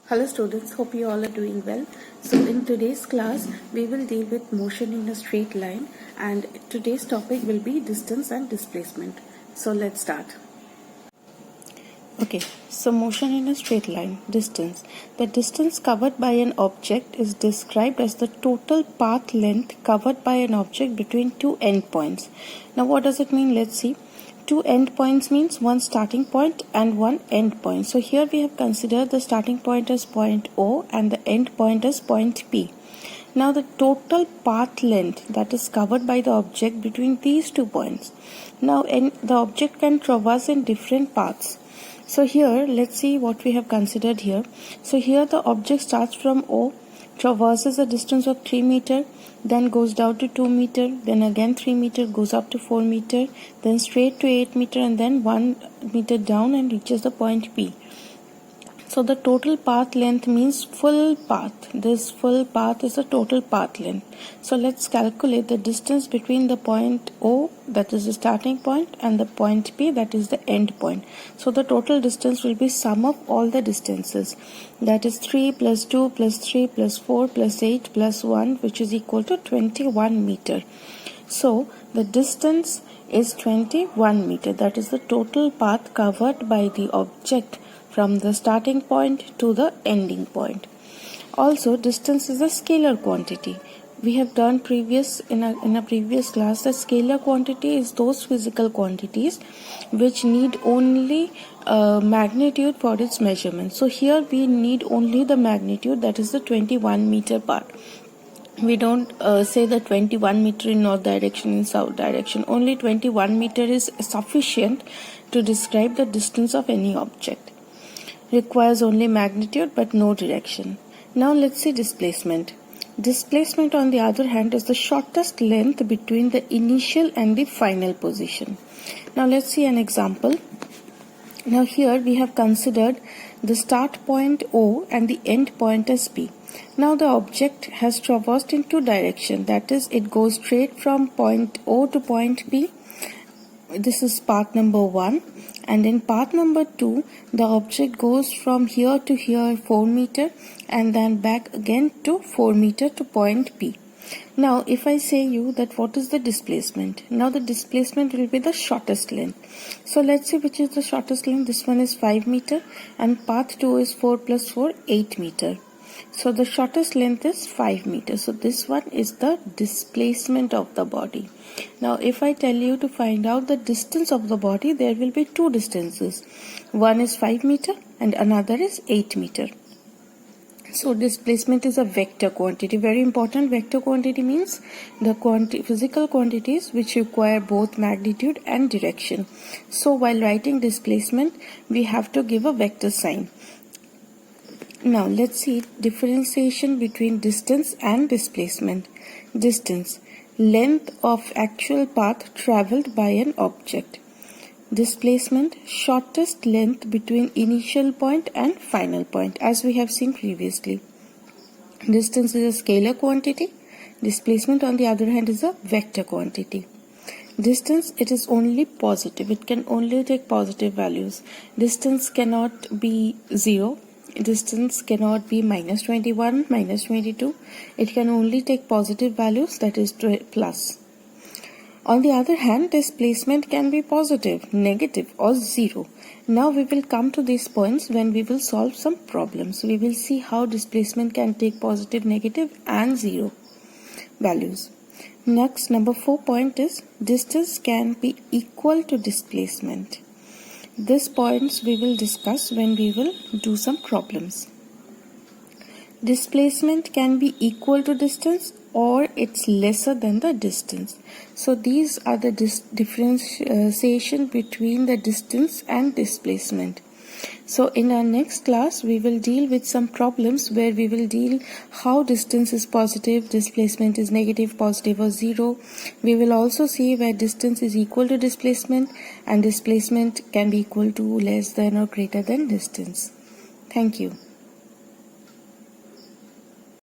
Hello students, hope you all are doing well. So in today's class, we will deal with motion in a straight line, and today's topic will be distance and displacement. So let's start. Okay, so motion in a straight line, distance. The distance covered by an object is described as the total path length covered by an object between two endpoints. Now what does it mean? Let's see. Two endpoints means one starting point and one end point. So here we have considered the starting point as point O and the end point as point P. Now the total path length that is covered by the object between these 2 points. Now the object can traverse in different paths. So here let's see what we have considered here. So here the object starts from O, traverses a distance of 3 meter, then goes down to 2 meter, then again 3 meter, goes up to 4 meter, then straight to 8 meter, and then 1 meter down and reaches the point P. So the total path length means full path. This full path is the total path length. So let's calculate the distance between the point O, that is the starting point, and the point P, that is the end point. So the total distance will be sum of all the distances. That is 3 plus 2 plus 3 plus 4 plus 8 plus 1, which is equal to 21 meter. So the distance is 21 meter. That is the total path covered by the object from the starting point to the ending point. Also, distance is a scalar quantity. We have done in a previous class that scalar quantity is those physical quantities which need only magnitude for its measurement. So here we need only the magnitude, that is the 21 meter part. We don't say the 21 meter in north direction, in south direction. Only 21 meter is sufficient to describe the distance of any object. Requires only magnitude but no direction. Now let's see displacement. Displacement, on the other hand, is the shortest length between the initial and the final position. Now let's see an example. Now here we have considered the start point O and the end point as P. Now the object has traversed in two directions, that is, it goes straight from point O to point P. This is path number 1. And in path number 2, the object goes from here to here 4 meter and then back again to 4 meter to point P. Now if I say you that what is the displacement? Now the displacement will be the shortest length. So let's see which is the shortest length. This one is 5 meter and path 2 is 4 plus 4, 8 meter. So the shortest length is 5 meters. So this one is the displacement of the body. Now if I tell you to find out the distance of the body, there will be two distances. One is 5 meter and another is 8 meter. So displacement is a vector quantity. Very important. Vector quantity means the physical quantities which require both magnitude and direction. So while writing displacement, we have to give a vector sign. Now let's see differentiation between distance and displacement. Distance, length of actual path traveled by an object. Displacement, shortest length between initial point and final point, as we have seen previously. Distance is a scalar quantity. Displacement, on the other hand, is a vector quantity. Distance, it is only positive. It can only take positive values. Distance cannot be 0. Distance cannot be minus 21, minus 22. It can only take positive values, that is plus. On the other hand, displacement can be positive, negative or 0. Now we will come to these points when we will solve some problems. We will see how displacement can take positive, negative and 0 values. Next, number 4 point is distance can be equal to displacement. These points we will discuss when we will do some problems. Displacement can be equal to distance or it's lesser than the distance. So these are the differentiation between the distance and displacement. So in our next class, we will deal with some problems where we will deal how distance is positive, displacement is negative, positive or 0. We will also see where distance is equal to displacement and displacement can be equal to, less than or greater than distance. Thank you.